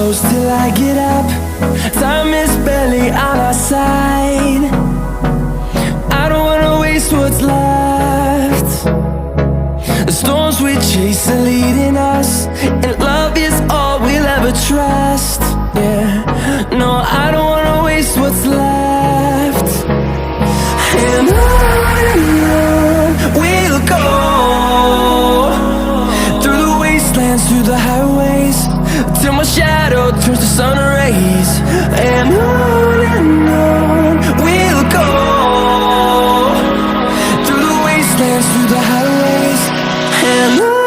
close till I get up. Time is barely on our side. I don't wanna waste what's left. The storms we chase are leading us, and love is all we'll ever trust. Yeah, no, I don't wanna waste what's left. And on we'll go, through the wastelands, through the highways, till my shadow turns to sun rays. And on we'll go, through the wastelands, through the highways, and on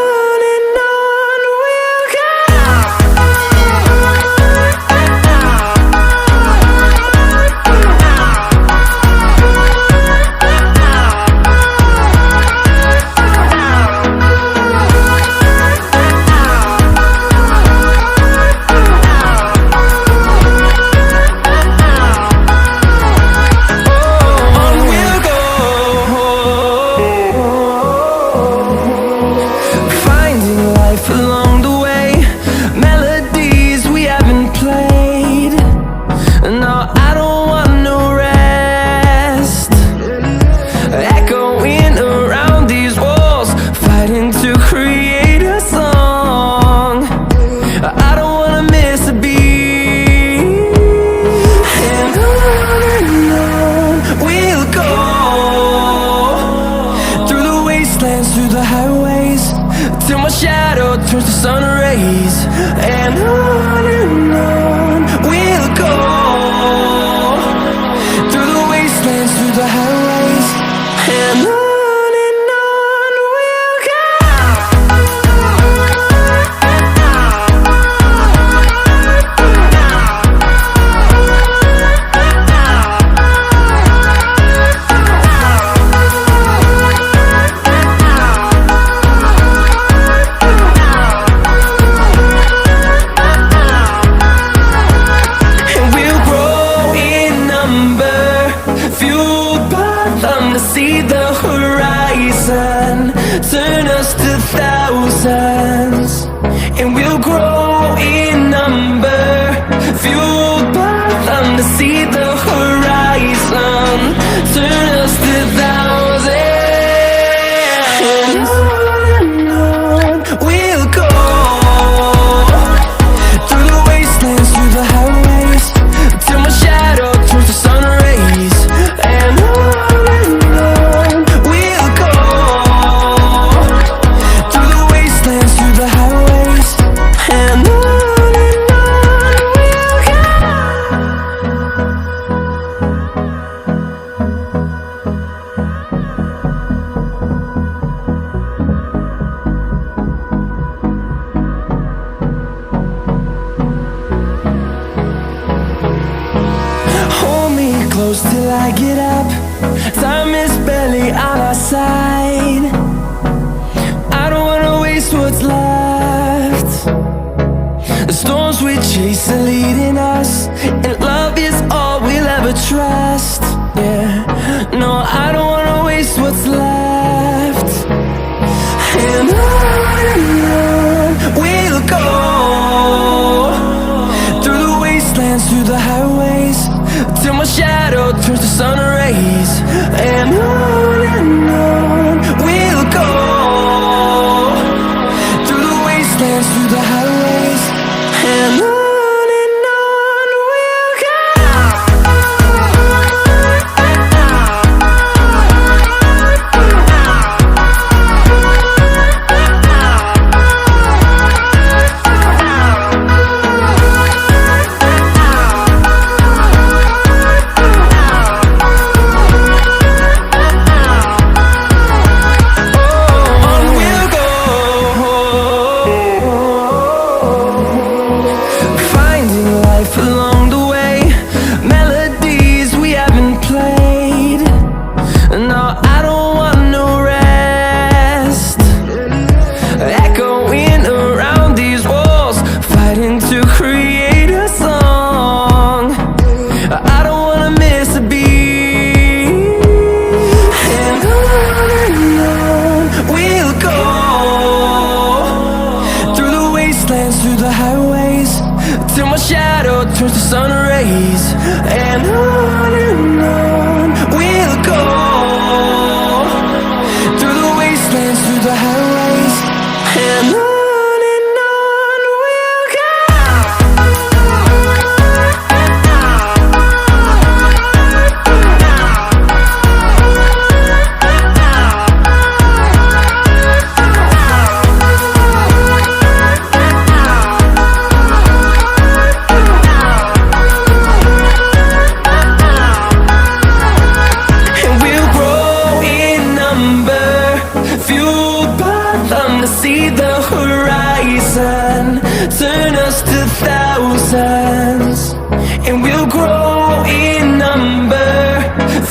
we'll go. Through the highways, till my shadow turns to sun rays. And on we'll go, through the wastelands, through the highways, and on we'll go. See the horizon turn us to thousands, and we'll grow in number, fueled by them. To see the horizon turn us to thousands, and on we'll go, through the wastelands, through the highways, till my shadow turns to sun rays. And close till I get up. Time is barely on our side. I don't wanna waste what's left. The storms we chase are leading us, and love is all we'll ever trust. Yeah, no, I don't wanna waste what's left. And on we'll go, through the wastelands, through the highways, till my shadow turns to sun rays. And on we'll go, through the wastelands, through the highways, and on. and on we'll go, through the wastelands, through the highways, and on we'll go. See the horizon, turn us to thousands, and we'll grow in number,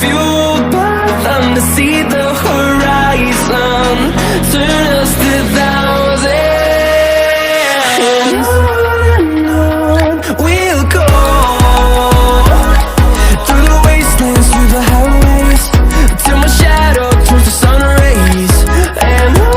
fueled by them to see the horizon, turn us to thousands, and on we'll go, through the wastelands, through the highways, till my shadow turns to sun rays, and on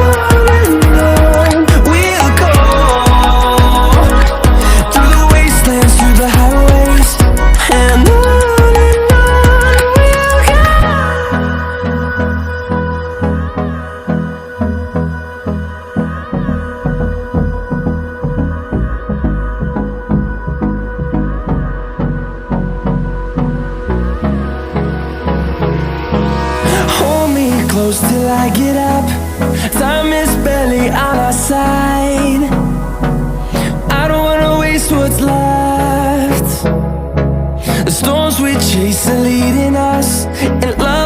close till I get up. Time is barely on our side. I don't wanna waste what's left. The storms we chase are leading us, and love